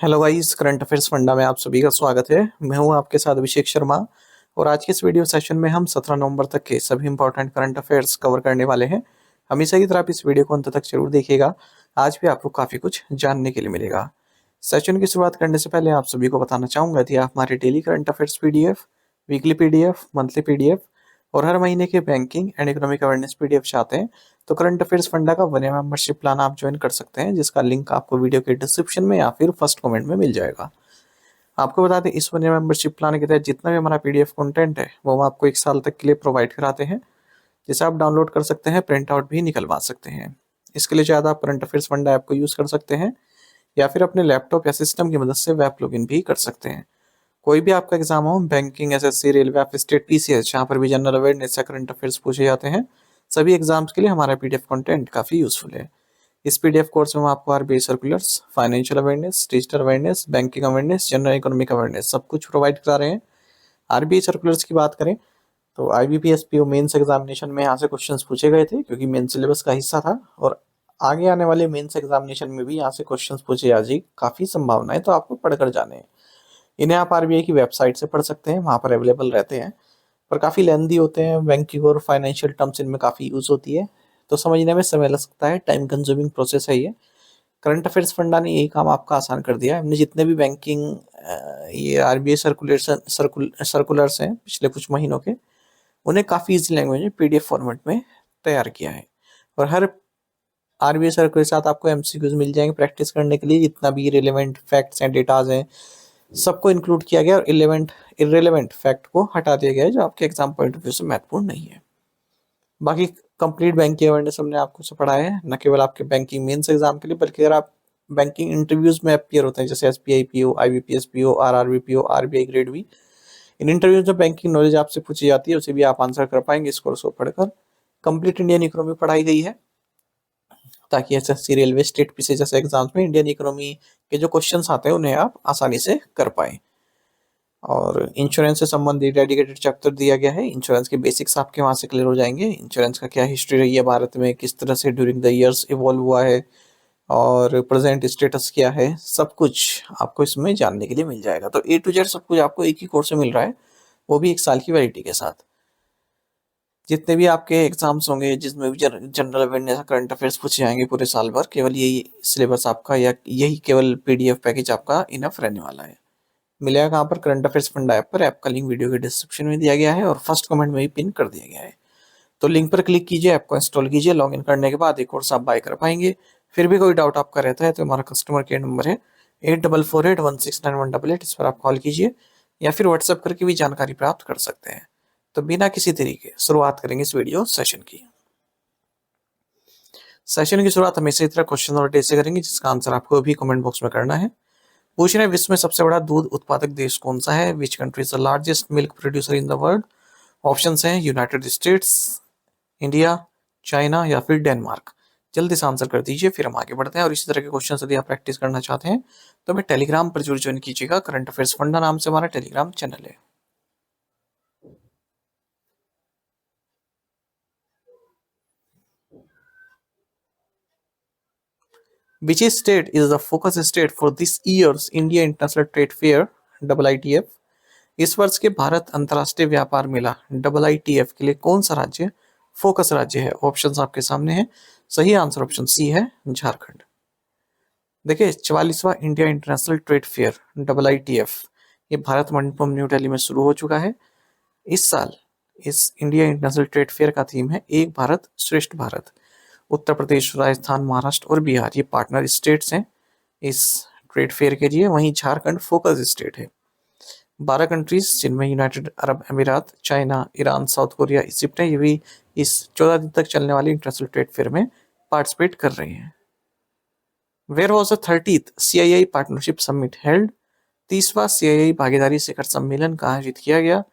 Hello guys, current affairs funda में आप सभी का स्वागत है। मैं हूं आपके साथ अभिषेक शर्मा और आज के इस वीडियो सेशन में हम 17 नवंबर तक के सभी इंपॉर्टेंट करंट अफेयर्स कवर करने वाले हैं। हमेशा की तरह आप इस वीडियो को अंत तक जरूर देखिएगा। आज भी आपको काफी कुछ जानने के लिए मिलेगा। सेशन की शुरुआत करने से पहले आप सभी को बताना चाहूंगा कि आप हमारे daily current affairs PDF, weekly PDF, monthly PDF और हर महीने के banking and economic awareness PDF चाहते हैं तो करंट अफेयर्स फंडा का 1 ईयर मेंबरशिप प्लान आप ज्वाइन कर सकते हैं, जिसका लिंक आपको वीडियो के डिस्क्रिप्शन में या फिर फर्स्ट कमेंट में मिल जाएगा। आपको बता दें, इस 1 ईयर मेंबरशिप प्लान के तहत जितना भी हमारा पीडीएफ कंटेंट है वो हम आपको 1 साल तक के लिए प्रोवाइड कराते हैं, जिसे आप डाउनलोड कर सकते हैं, प्रिंट आउट भी निकलवा सकते हैं। इसके लिए ज़्यादा आप करंट अफेयर्स फंडा ऐप को यूज़ कर सकते हैं या फिर अपने लैपटॉप या सिस्टम की मदद से वेब लॉगिन भी कर सकते हैं। कोई भी आपका एग्जाम हो, बैंकिंग, एसएससी, रेलवे, आप स्टेट, पीसीएस, जहाँ पर भी जनरल अवेयरनेस या करंट अफेयर्स पूछे जाते हैं, सभी एग्जाम्स के लिए हमारा पीडीएफ कंटेंट काफ़ी यूजफुल है। इस पीडीएफ कोर्स में हम आपको RBI circulars, financial awareness, digital awareness, banking awareness, general economic awareness सब कुछ प्रोवाइड करा रहे हैं। आरबीआई सर्कुलर्स की बात करें तो आईबीपीएस पीओ मेंस एग्जामिनेशन में यहाँ से क्वेश्चंस पूछे गए थे, क्योंकि मेन सिलेबस का हिस्सा था और आगे आने वाले मेंस एग्जामिनेशन में भी यहाँ से क्वेश्चंस पूछे जा जी काफ़ी संभावना है, तो आपको पढ़कर जाने हैं। इन्हें आप आरबीआई की वेबसाइट से पढ़ सकते हैं, वहाँ पर अवेलेबल रहते हैं, पर काफ़ी लेंदी होते हैं। बैंकिंग और फाइनेंशियल टर्म्स इनमें काफ़ी यूज़ होती है, तो समझने में समय लग सकता है, टाइम कंज्यूमिंग प्रोसेस है ये। करंट अफेयर्स फंडा ने यही काम आपका आसान कर दिया है। हमने जितने भी बैंकिंग ये आरबीआई सर्कुलर्स हैं पिछले कुछ महीनों के, उन्हें काफ़ी इजी लैंग्वेज में पीडीएफ फॉर्मेट में तैयार किया है। और हर आरबीआई सर्कुलर के साथ आपको एमसीक्यूज मिल जाएंगे प्रैक्टिस करने के लिए। जितना भी रिलेवेंट फैक्ट्स एंड डेटाज हैं सबको इंक्लूड किया गया और इरेलेवेंट फैक्ट को हटा दिया गया है, जो आपके एग्जाम पॉइंट ऑफ व्यू से महत्वपूर्ण नहीं है। बाकी कंप्लीट बैंकिंग अवेयरनेस हमने आपको से पढ़ाया है, न केवल आपके बैंकिंग मेंस एग्जाम के लिए, बल्कि अगर आप बैंकिंग इंटरव्यूज में अपीयर होते हैं, जैसे SBI PO, IBPS PO, RRB PO, RBI grade B, इन इंटरव्यूज में बैंकिंग नॉलेज आपसे पूछी जाती है, उसे भी आप आंसर कर पाएंगे इस कोर्स को पढ़कर। कंप्लीट इंडियन इकोनॉमी पढ़ाई गई है, ताकि एसएससी, रेलवे, स्टेट, पीसी जैसे एग्जाम्स में इंडियन इकोनॉमी के जो क्वेश्चंस आते हैं उन्हें आप आसानी से कर पाएं। और इंश्योरेंस से संबंधित डेडिकेटेड चैप्टर दिया गया है। इंश्योरेंस के बेसिक्स आपके वहाँ से क्लियर हो जाएंगे। इंश्योरेंस का क्या हिस्ट्री रही है भारत में, किस तरह से ड्यूरिंग द ईयर्स इवॉल्व हुआ है और प्रेजेंट स्टेटस क्या है, सब कुछ आपको इसमें जानने के लिए मिल जाएगा। तो ए टू जेड सब कुछ आपको एक ही कोर्स में मिल रहा है, वो भी 1 साल की वैलिडिटी के साथ। जितने भी आपके एग्जाम्स होंगे जिसमें भी जनरल अवेयरनेस, करंट अफेयर्स पूछे जाएंगे पूरे साल भर, केवल यही सिलेबस आपका या यही केवल पीडीएफ पैकेज आपका इनफ रहने वाला है। मिलेगा कहाँ पर? करंट अफेयर्स फंडा ऐप पर। ऐप का लिंक वीडियो के डिस्क्रिप्शन में दिया गया है और फर्स्ट कमेंट में भी पिन कर दिया गया है। तो लिंक पर क्लिक कीजिए, ऐप को इंस्टॉल कीजिए, लॉगिन करने के बाद एक कोर्स आप बाय कर पाएंगे। फिर भी कोई डाउट आपका रहता है तो हमारा कस्टमर केयर नंबर है 8448169188, इस पर आप कॉल कीजिए या फिर व्हाट्सएप करके भी जानकारी प्राप्त कर सकते हैं। तो बिना किसी तरीके शुरुआत करेंगे इस वीडियो सेशन की। सेशन की शुरुआत हमेशा इस तरह क्वेश्चन और डेट से करेंगे, जिसका आंसर आपको भी कमेंट बॉक्स में करना है। पूछ रहे हैं, विश्व में सबसे बड़ा दूध उत्पादक देश कौन सा है? Which country is the largest milk producer in the world? Options हैं यूनाइटेड स्टेट्स, इंडिया, चाइना या फिर डेनमार्क। जल्दी से आंसर कर दीजिए, फिर हम आगे बढ़ते हैं। और इसी तरह के क्वेश्चन यदि आप प्रैक्टिस करना चाहते हैं तो हमें टेलीग्राम पर जरूर ज्वाइन कीजिएगा। करंट अफेयर्स फंडा नाम से हमारा टेलीग्राम चैनल है। Which state is the focus state for this year's India International Trade Fair (IITF)? इस वर्ष के भारत अंतर्राष्ट्रीय व्यापार मेला (IITF) के लिए कौन सा राज्य फोकस राज्य है? ऑप्शंस आपके सामने हैं। सही आंसर ऑप्शन सी है, झारखंड। देखिए, 44वां India international trade fair (IITF) ये भारत मंडपम न्यू दिल्ली में शुरू हो चुका है। इस साल इस इंडिया इंटरनेशनल ट्रेड फेयर का थीम है एक भारत श्रेष्ठ भारत। उत्तर प्रदेश, राजस्थान, महाराष्ट्र और बिहार ये पार्टनर स्टेट्स हैं इस ट्रेड फेयर के लिए। वहीं झारखंड फोकस स्टेट है। 12 कंट्रीज जिनमें United Arab Emirates, China, Iran, South Korea, Egypt है, ये भी इस 14 दिन तक चलने वाली इंटरनेशनल ट्रेड फेयर में पार्टिसिपेट कर रहे हैं। Where was the 30th CII partnership summit held? 30वां CII भागीदारी शिखर सम्मेलन कहाँ आयोजित किया गया?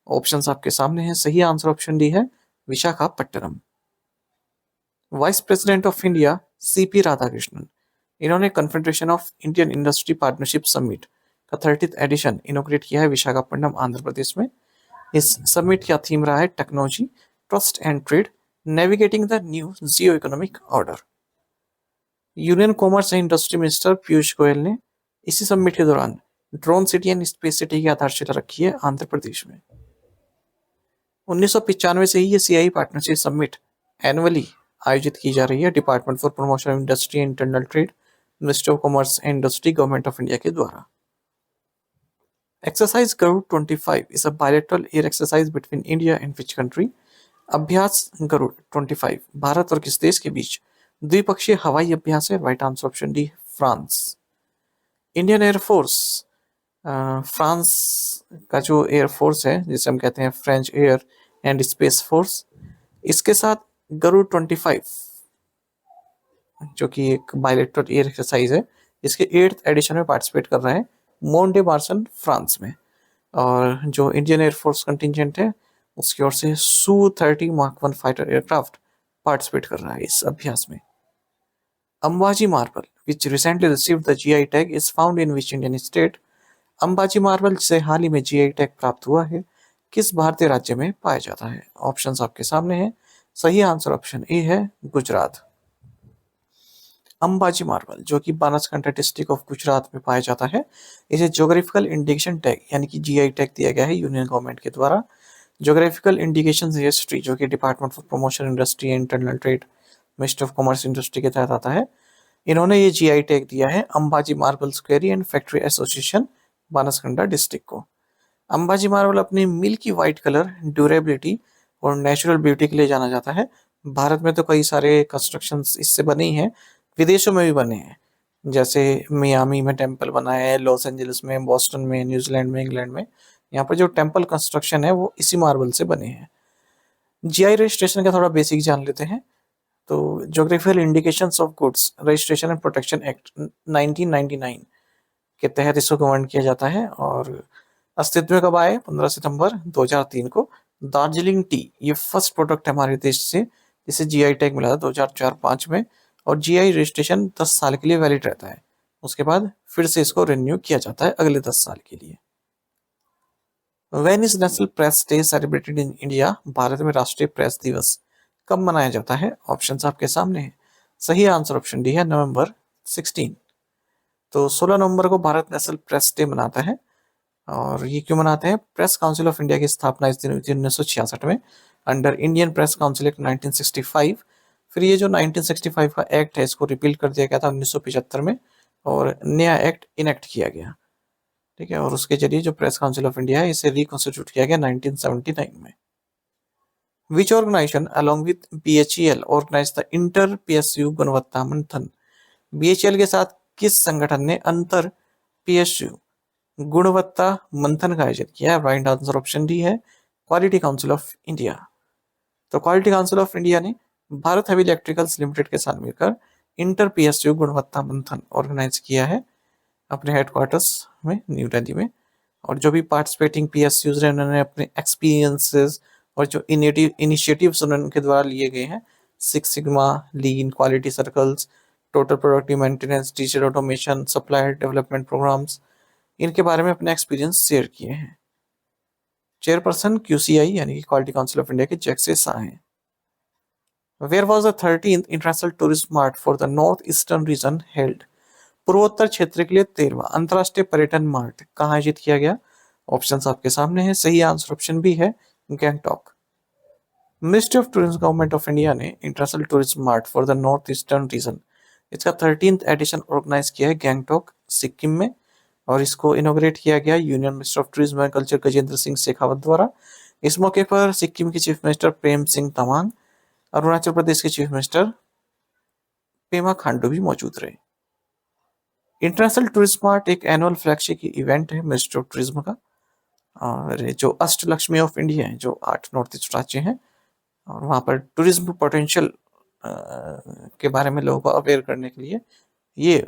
ऑप्शंस आपके सामने हैं। सही आंसर ऑप्शन डी है, Visakhapatnam. Vice president of India CP Radhakrishnan, इन्होंने Confederation of Indian Industry partnership summit का 30th एडिशन इनोग्रेट किया है विशाखापट्टनम, आंध्र प्रदेश में। इस समिट का थीम रहा है technology, trust and trade, navigating the new Jio economic order. Union commerce and industry minister Piyush Goyal ने इसी समिट के दौरान drone city and space city की आधारशिला रखी है आंध्र प्रदेश में। 1995 से ही ये सीआई पार्टनरशिप समिट एनुअली आयोजित की जा रही है department for promotion of industry and internal trade, ministry of commerce and industry, government of India के द्वारा। Exercise Garuda 25 is a bilateral air exercise between India and which country? अभ्यास गरुड़ 25 भारत और किस देश के बीच द्विपक्षीय हवाई अभ्यास है? Right answer option D, France. Indian air force, France का जो एयरफोर्स है जिसे हम कहते हैं French air and space force, इसके साथ गरुड़ 25 जो कि एक बायलैटरल एयर एक्सरसाइज है, इसके 8th एडिशन में पार्टिसिपेट कर रहा है मॉन डे मार्सन फ्रांस में। और जो इंडियन एयरफोर्स कंटिजेंट है उसकी ओर से Su-30 Mark 1 fighter aircraft participate कर रहा है इस अभ्यास में। Ambaji marble which recently received the GI tag is found in which Indian state? Ambaji marble जिसे हाल ही में जीआई टैग प्राप्त हुआ है किस भारतीय राज्य में पाया जाता है? ऑप्शंस आपके सामने हैं। सही आंसर ऑप्शन ए है, गुजरात। अंबाजी मार्बल जो कि बनासकांठा डिस्ट्रिक्ट ऑफ गुजरात में पाया जाता है, इसे ज्योग्राफिकल इंडिकेशन टैग यानी कि जीआई टैग दिया गया है यूनियन गवर्नमेंट के द्वारा। ज्योग्राफिकल इंडिकेशन हिस्ट्री जो कि department for promotion industry and internal trade, ministry of commerce industry के तहत आता है। इन्होंने ये जीआई टैग दिया है Ambaji marble quarry and factory association Banaskantha district को। अंबाजी मार्बल अपनी मिल्की वाइट कलर, ड्यूरेबिलिटी और नेचुरल ब्यूटी के लिए जाना जाता है। भारत में तो कई सारे कंस्ट्रक्शंस इससे बने ही हैं, विदेशों में भी बने हैं, जैसे मियामी में टेम्पल बना है, लॉस एंजलिस में, बॉस्टन में, न्यूजीलैंड में, इंग्लैंड में। यहाँ पर जो टेम्पल कंस्ट्रक्शन है वो इसी मार्बल से बने हैं। जीआई रजिस्ट्रेशन का थोड़ा बेसिक जान लेते हैं। तो geographical indications of goods registration and protection act 1999 के तहत इसको गवर्न किया जाता है और अस्तित्व में कब आए? 15 सितंबर 2003 को। दार्जिलिंग टी ये फर्स्ट प्रोडक्ट है हमारे देश से जिसे जीआई टैग मिला था 2004-05 में, और जीआई रजिस्ट्रेशन 10 साल के लिए वैलिड रहता है। उसके बाद फिर से इसको रिन्यू किया जाता है अगले 10 साल के लिए। When is national press day celebrated in India? Bharat में राष्ट्रीय प्रेस दिवस कब मनाया जाता है? ऑप्शंस आपके सामने हैं। सही आंसर ऑप्शन डी है, नवंबर 16। तो 16 नवंबर को भारत नेशनल प्रेस डे मनाता है। और ये क्यों मनाते हैं? प्रेस काउंसिल ऑफ इंडिया की स्थापना इस दिन हुई थी 1966 में under Indian press council act 1965। फिर ये जो 1965 का एक्ट है इसको रिपील कर दिया गया था 1975 में और नया एक्ट इनेक्ट किया गया, ठीक है। और उसके जरिए जो प्रेस काउंसिल ऑफ इंडिया है इसे रिकॉन्स्टिट्यूट किया गया 1979 में। Which organisation along with BHEL organise the inter PSU Gunvatta Manthan? BHEL के साथ किस संगठन ने अंतर पीएसयू गुणवत्ता मंथन का आयोजन किया है? राइट आंसर ऑप्शन डी है, क्वालिटी काउंसिल ऑफ इंडिया। तो क्वालिटी काउंसिल ऑफ इंडिया ने भारत हेवी इलेक्ट्रिकल्स लिमिटेड के साथ मिलकर इंटर पीएसयू गुणवत्ता मंथन ऑर्गेनाइज किया है अपने हेडक्वार्टर्स में न्यू दिल्ली में। और जो भी पार्टिसिपेटिंग पीएसयूज हैं उन्होंने अपने एक्सपीरियंसेस और जो इनिशिएटिव्स उनके द्वारा लिए गए हैं, six sigma, lean, quality circles, total productive maintenance, digital automation, supplier development programmes, इनके बारे में अपने एक्सपीरियंस शेयर किए हैं। चेयरपर्सन क्यूसीआई यानी कि क्वालिटी काउंसिल ऑफ इंडिया के जैक्से शाह हैं। Where was the 13th international tourist mart for the north eastern region held? पूर्वोत्तर क्षेत्र के लिए 13वां अंतर्राष्ट्रीय पर्यटन मार्ट कहाँ आयोजित किया गया? ऑप्शंस आपके सामने हैं। सही आंसर ऑप्शन बी है, Gangtok. Ministry of tourism government of India ने international tourist mart for the north eastern region इसका 13th एडिशन ऑर्गेनाइज किया है गैंगटॉक सिक्किम में और इसको इनोग्रेट किया गया union minister of tourism and culture Gajendra Singh Shekhawat द्वारा। इस मौके पर सिक्किम के चीफ मिनिस्टर प्रेम सिंह तमांग, अरुणाचल प्रदेश के चीफ मिनिस्टर पेमा खांडू भी मौजूद रहे। इंटरनेशनल टूरिस्ट मार्ट एक एनुअल फ्लैगशिप इवेंट है मिनिस्ट्री ऑफ टूरिज्म का और जो अष्टलक्ष्मी ऑफ इंडिया है, जो 8 नॉर्थ ईस्ट राज्य हैं और वहाँ पर टूरिज्म पोटेंशियल के बारे में लोगों को अवेयर करने के लिए ये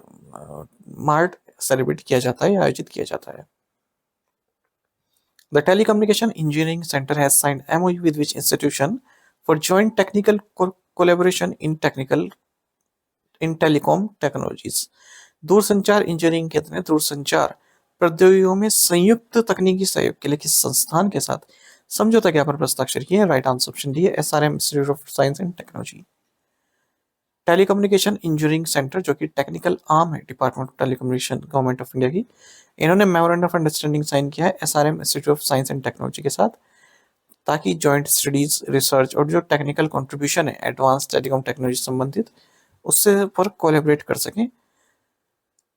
मार्ट सेलिब्रेट किया जाता है, आयोजित किया जाता है। The telecommunication engineering centre has signed MOU with which institution for joint technical collaboration in telecom technologies? दूरसंचार इंजीनियरिंग के तहत दूरसंचार प्रौद्योगिकियों में संयुक्त तकनीकी सहयोग के लिए किस संस्थान के साथ समझौता ज्ञापन पर हस्ताक्षर किए हैं? राइट आंसर ऑप्शन डी है, SRM institute of science and technology. Telecommunication engineering centre, जो कि टेक्निकल आर्म है department of telecommunication government of India की, इन्होंने मेमोरेंडम ऑफ अंडरस्टैंडिंग साइन किया है SRM institute of science and technology के साथ, ताकि जॉइंट स्टडीज, रिसर्च और जो टेक्निकल कंट्रीब्यूशन है एडवांस टेलीकॉम टेक्नोलॉजी से संबंधित, उससे पर कोलैबोरेट कर सकें।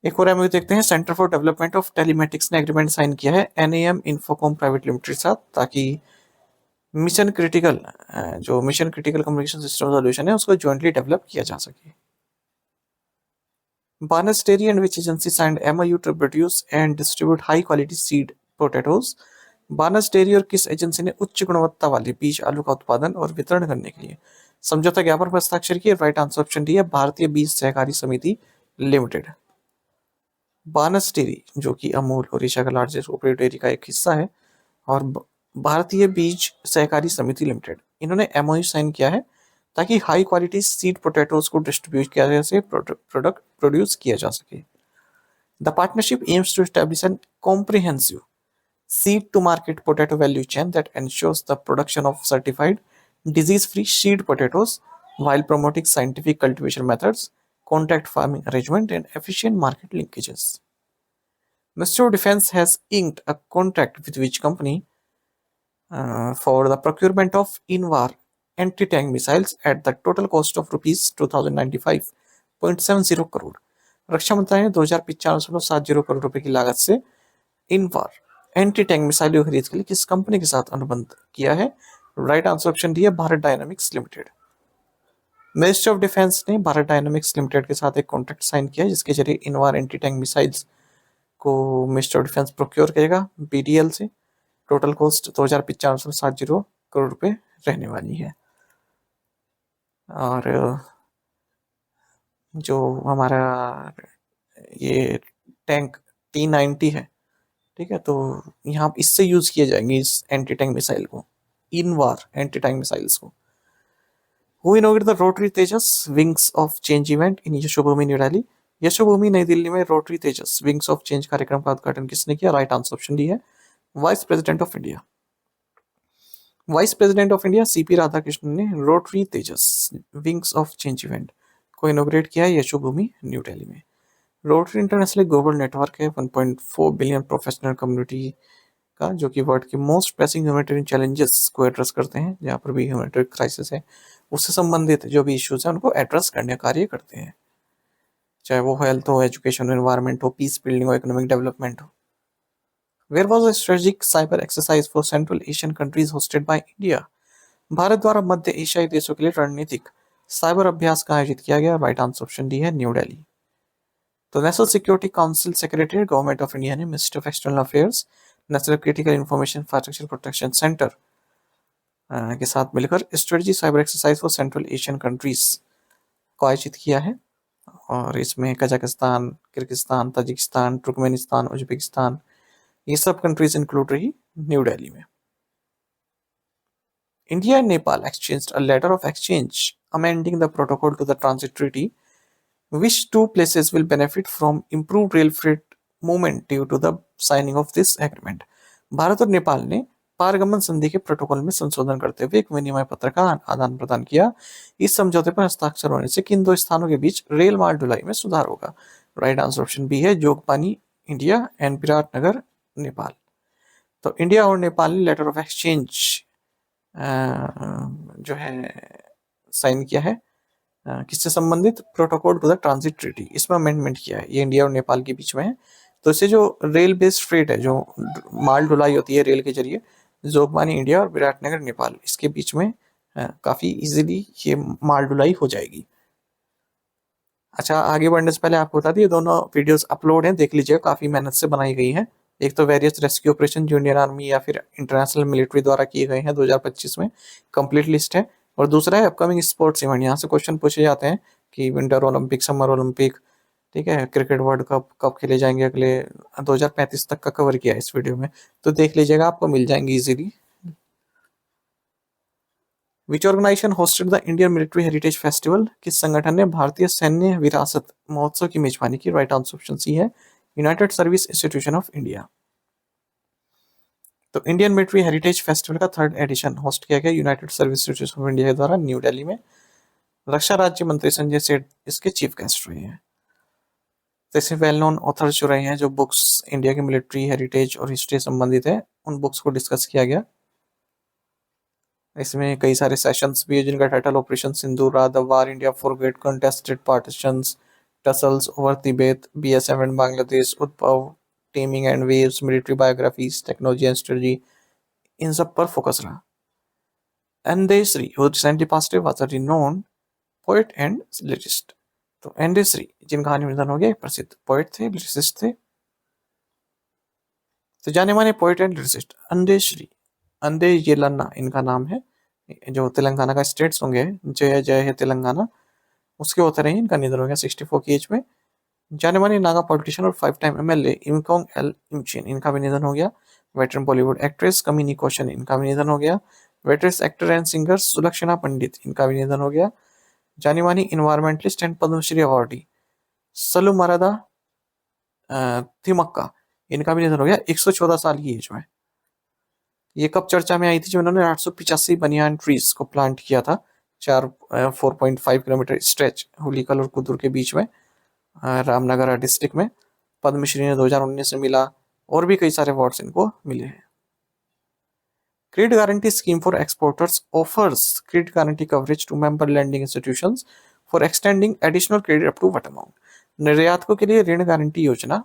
एक और एमओयू देखते हैं, centre for development of telematics ने एग्रीमेंट साइन किया है एनएएम इन्फोकॉम प्राइवेट लिमिटेड के साथ, ताकि मिशन क्रिटिकल जो mission critical communication system solution है उसको जॉइंटली डेवलप किया जा सके। Banas dairy and which agency signed MoU to produce and distribute high quality seed potatoes. Banas dairy और किस एजेंसी ने उच्च गुणवत्ता वाले बीज आलू का उत्पादन और वितरण करने के लिए समझौता ज्ञापन पर हस्ताक्षर किए? राइट आंसर ऑप्शन डी है भारतीय बीज सहकारी समिति लिमिटेड। बानस डेयरी जो कि अमूल और एशिया का लार्जेस्ट कोऑपरेटिव डेयरी का एक हिस्सा है, और भारतीय बीज सहकारी समिति लिमिटेड, इन्होंने एमओयू साइन किया है ताकि हाई क्वालिटी सीड पोटैटोज को डिस्ट्रीब्यूट किया जा सके, प्रोडक्ट प्रोड्यूस किया जा सके। The partnership aims to establish an comprehensive seed to market potato value chain that ensures the production of certified disease free seed potatoes while promoting scientific cultivation methods, contract farming arrangement and efficient market linkages. Ministry of Defense has inked a contract with which company for the procurement of INVAR anti-tank missiles at the total cost of rupees 2095.70 crore. रक्षा मंत्रालय ने 2095.70 करोड़ रुपए की लागत से Invar anti tank missile खरीद के लिए किस कंपनी के साथ अनुबंध किया है? राइट आंसर ऑप्शन डी है Bharat dynamics limited. Ministry of defence ने भारत डायनामिक्स लिमिटेड के साथ एक कॉन्ट्रैक्ट साइन किया जिसके जरिए इनवार एंटी टैंक मिसाइल्स को मिनिस्ट्री ऑफ डिफेंस प्रोक्योर करेगा बीडीएल से। टोटल कॉस्ट 2095.70 करोड़ रुपए रहने वाली है। और जो हमारा ये टैंक T90 है, ठीक है, तो यहाँ इससे यूज किए जाएंगे इस एंटी टैंक मिसाइल को, इनवार एंटी टैंक मिसाइल्स को। Who inaugurated the rotary Tejas wings of change event in Yashobhoomi new Delhi? Yashobhoomi Nai Delhi में rotary Tejas wings of change कार्यक्रम का उद्घाटन किसने किया? राइट आंसर ऑप्शन डी है vice president of India. Vice president of India CP Radhakrishnan ने rotary Tejas wings of change event को inaugurate किया है यशोभूमि न्यू दिल्ली में। रोटरी इंटरनेशनल ग्लोबल नेटवर्क है 1.4 बिलियन प्रोफेशनल कम्युनिटी का, जो कि वर्ल्ड के मोस्ट प्रेसिंग ह्यूमैनिटेरियन चैलेंजेस को एड्रेस करते हैं, जहाँ पर भी ह्यूमैनिटेरियन क्राइसिस है उससे संबंधित जो भी इश्यूज हैं उनको एड्रेस करने का कार्य करते हैं, चाहे वो हेल्थ हो, एजुकेशन हो, एनवायरमेंट हो, पीस बिल्डिंग हो, इकोनॉमिक डेवलपमेंट हो। Where was a strategic cyber exercise for central Asian countries hosted by India? Bharat द्वारा मध्य एशियाई देशों के लिए रणनीतिक साइबर अभ्यास का आयोजित किया गया। राइट आंसर ऑप्शन डी है न्यू दिल्ली। तो national security council secretary government of India ने ministry of external affairs national critical information infrastructure protection centre के साथ मिलकर strategy cyber exercise for central Asian countries को आयोजित किया है, और इसमें Kazakhstan, Kyrgyzstan, Tajikistan, Turkmenistan, Uzbekistan, ये सब कंट्रीज इंक्लूड रही न्यू दिल्ली में। India and Nepal exchanged a letter of exchange amending the protocol to the transit treaty. Which two places will benefit from improved rail freight movement due to the signing of this agreement? Bharat और नेपाल ने पारगमन संधि के protocol में संशोधन करते हुए एक विनिमय पत्र का आदान प्रदान किया। इस समझौते पर हस्ताक्षर होने से किन दो स्थानों के बीच रेल माल ढुलाई में सुधार होगा? राइट आंसर ऑप्शन बी है जोगपानी इंडिया एंड विराटनगर नेपाल। तो इंडिया और नेपाल ने लेटर ऑफ एक्सचेंज जो है साइन किया है किससे संबंधित? Protocol to the transit treaty, इसमें अमेंडमेंट किया है। ये इंडिया और नेपाल के बीच में है, तो इससे जो रेल बेस्ड फ्रेट है, जो माल ढुलाई होती है रेल के जरिए, जोगबानी इंडिया और विराटनगर नेपाल, इसके बीच में काफी इजीली ये माल ढुलाई हो जाएगी। अच्छा, आगे बढ़ने से पहले आपको बता दिए दोनों वीडियोस अपलोड हैं, देख लीजिएगा, काफी मेहनत से बनाई गई है। एक तो वेरियस रेस्क्यू ऑपरेशन जो इंडियन आर्मी या फिर इंटरनेशनल मिलिट्री द्वारा किए गए हैं 2025 में, कंप्लीट लिस्ट है। और दूसरा है अपकमिंग स्पोर्ट्स इवेंट, यहाँ से क्वेश्चन पूछे जाते हैं कि विंटर ओलंपिक, समर ओलंपिक, ठीक है, क्रिकेट वर्ल्ड कप कब खेले जाएंगे अगले 2035 तक का कवर किया है इस वीडियो में, तो देख लीजिएगा, आपको मिल जाएंगे easily. Which organisation hosted the Indian military heritage festival? किस संगठन ने भारतीय सैन्य विरासत महोत्सव की मेजबानी की? राइट आंसर ऑप्शन सी है United service institution of India. तो इंडियन मिलिट्री हेरिटेज फेस्टिवल का 3rd एडिशन होस्ट किया गया United service institution of India के द्वारा न्यू दिल्ली में। रक्षा राज्य मंत्री संजय सेठ इसके चीफ गेस्ट रहे हैं। जैसे वेल नोन ऑथर्स जो रहे हैं, जो बुक्स इंडिया की मिलिट्री हेरिटेज और हिस्ट्री संबंधित है, उन बुक्स को डिस्कस किया गया। इसमें कई सारे सेशंस भी है जिनका title operation Sindoor, the war India forget, contested partitions, tussles over Tibet, BSF and Bangladesh, Udbhav, taming and waves, military biographies, technology and strategy, इन सब पर फोकस रहा। एंडे Shri, who recently passed away, was a renowned poet and lyricist। तो एंडे श्री जिनका हाल ही में निधन हो गया, एक प्रसिद्ध पोएट थे, लिरिसिस्ट थे। तो जाने माने पोएट एंड लिरिसिस्ट अंडे श्री, अंडे येलन्ना इनका नाम है, जो तेलंगाना का स्टेट सॉन्ग है जय जय है तेलंगाना, उसके ऑथर हैं। इनका निधन हो गया 64 की एज में। जाने माने नागा पॉलिटिशियन और 5 टाइम एमएलए इमकोंग एल इमचिन, इनका भी निधन हो गया। Veteran Bollywood actress Kamini Kaushal, इनका भी निधन हो गया। Veteran actor and singer Sulakshana Pandit, इनका भी निधन हो गया। जानी मानी environmentalist and Padmashri awardee Saalumarada Thimmakka, इनका भी निधन हो गया 114 साल की एज में। ये कब चर्चा में आई थी? जब उन्होंने 885 बनियान ट्रीज को प्लांट किया था 4.5 किलोमीटर स्ट्रेच हुलीकल और कुदुर के बीच में, रामनगर डिस्ट्रिक्ट में। पद्मश्री ने 2019 में मिला, और भी कई सारे अवार्ड्स इनको मिले हैं। Credit guarantee scheme for exporters offers credit guarantee coverage to member lending institutions for extending additional credit up to what amount. निर्यातकों के लिए ऋण गारंटी योजना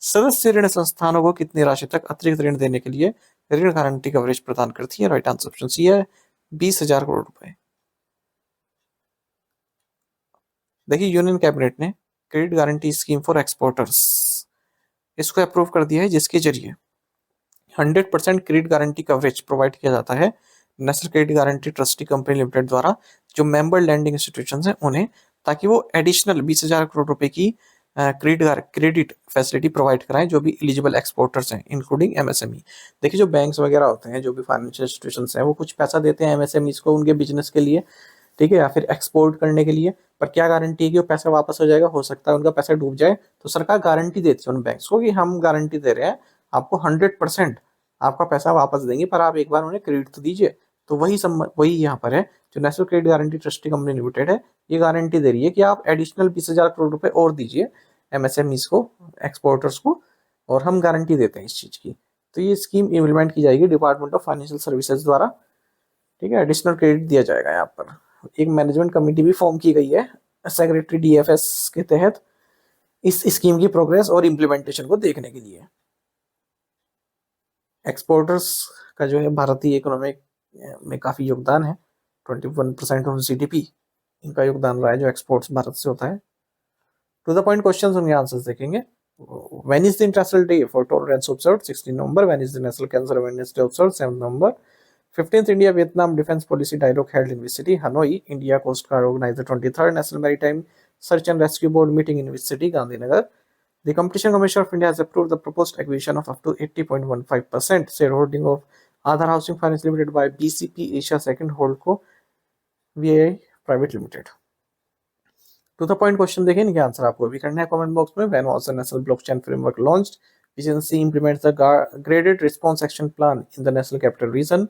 सदस्य ऋण संस्थानों को कितनी राशि तक अतिरिक्त ऋण देने के लिए ऋण गारंटी कवरेज प्रदान करती है? राइट आंसर ऑप्शन सी है, 20,000 करोड़ रुपए। देखिए, यूनियन कैबिनेट ने credit guarantee scheme for exporters इसको अप्रूव कर दिया है, जिसके जरिए 100% क्रेडिट गारंटी कवरेज प्रोवाइड किया जाता है national credit guarantee trustee company limited द्वारा, जो मेंबर लैंडिंग इंस्टीट्यूशंस हैं उन्हें, ताकि वो एडिशनल 20,000 करोड़ रुपए की क्रेडिट फैसिलिटी प्रोवाइड कराएं जो भी एलिजिबल एक्सपोर्टर्स हैं, इंक्लूडिंग एमएसएमई। देखिए, जो बैंक्स वगैरह होते हैं, जो भी फाइनेंशियल इंस्टीट्यूशंस हैं, वो कुछ पैसा देते हैं एमएसएमईज को उनके बिजनेस के लिए, ठीक है, या फिर एक्सपोर्ट करने के लिए। पर क्या गारंटी है कि वो पैसा वापस हो जाएगा? हो सकता है उनका पैसा डूब जाए, तो सरकार गारंटी देती है उन बैंक्स को कि हम गारंटी दे रहे हैं आपको 100% आपका पैसा वापस देंगे, पर आप एक बार उन्हें क्रेडिट तो दीजिए। तो वही यहाँ पर है, जो national credit guarantee trustee company limited है, ये गारंटी दे रही है कि आप एडिशनल 20,000 करोड़ रुपए और दीजिए एमएसएमईज को, एक्सपोर्टर्स को, और हम गारंटी देते हैं इस चीज की। तो ये स्कीम इम्प्लीमेंट की जाएगी डिपार्टमेंट ऑफ फाइनेंशियल सर्विसेज द्वारा, ठीक है। एडिशनल क्रेडिट दिया जाएगा यहाँ पर। एक मैनेजमेंट कमेटी भी फॉर्म की गई है सेक्रेटरी डीएफएस के तहत, इस स्कीम की प्रोग्रेस और इम्प्लीमेंटेशन को देखने के लिए। एक्सपोर्टर्स का जो है भारतीय इकोनॉमी में काफी योगदान है, 21% ऑफ जीडीपी इनका योगदान रहा है जो एक्सपोर्ट्स भारत से होता है। टू द पॉइंट क्वेश्चंस, उनके आंसर्स देखेंगे। When is the international day for tolerance observed? 16 November. When is the national cancer awareness day observed? 7 November. 15th India Vietnam defence policy dialogue held in which city? Hanoi. India coast guard organise the 23rd national maritime search and rescue board meeting in which city? Gandhinagar. The Competition Commission of India has approved the proposed acquisition of up to 80.15% shareholding of Aadhar Housing Finance Limited by BCP Asia Second Holdco VI Private Limited। To the point question देखें, इनके answer आपको भी करना है comment box में। When was the National Blockchain Framework launched? Agency implements the graded response action plan in the National Capital Region.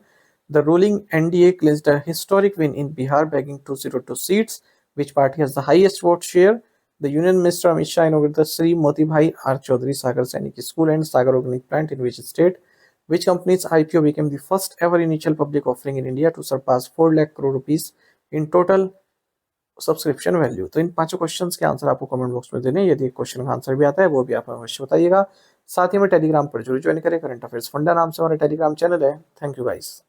The ruling NDA clinched a historic win in Bihar, bagging 202 seats. Which party has the highest vote share? The Union Minister Amit Shah inaugurated the Sri Moti Bhai R. Chaudhary Sagar Sainik School and Sagar Organic Plant in which state? Which company's IPO became the first ever initial public offering in India to surpass 4 lakh crore rupees in total subscription value? तो इन पांचों questions के answer आपको comment box में देने। यदि एक question का answer भी आता है वो भी आप अवश्य बताइएगा। साथ ही में टेलीग्राम पर जरूर ज्वाइन करें, करंट अफेयर्स फंडा नाम से हमारा टेलीग्राम चैनल है। Thank you guys.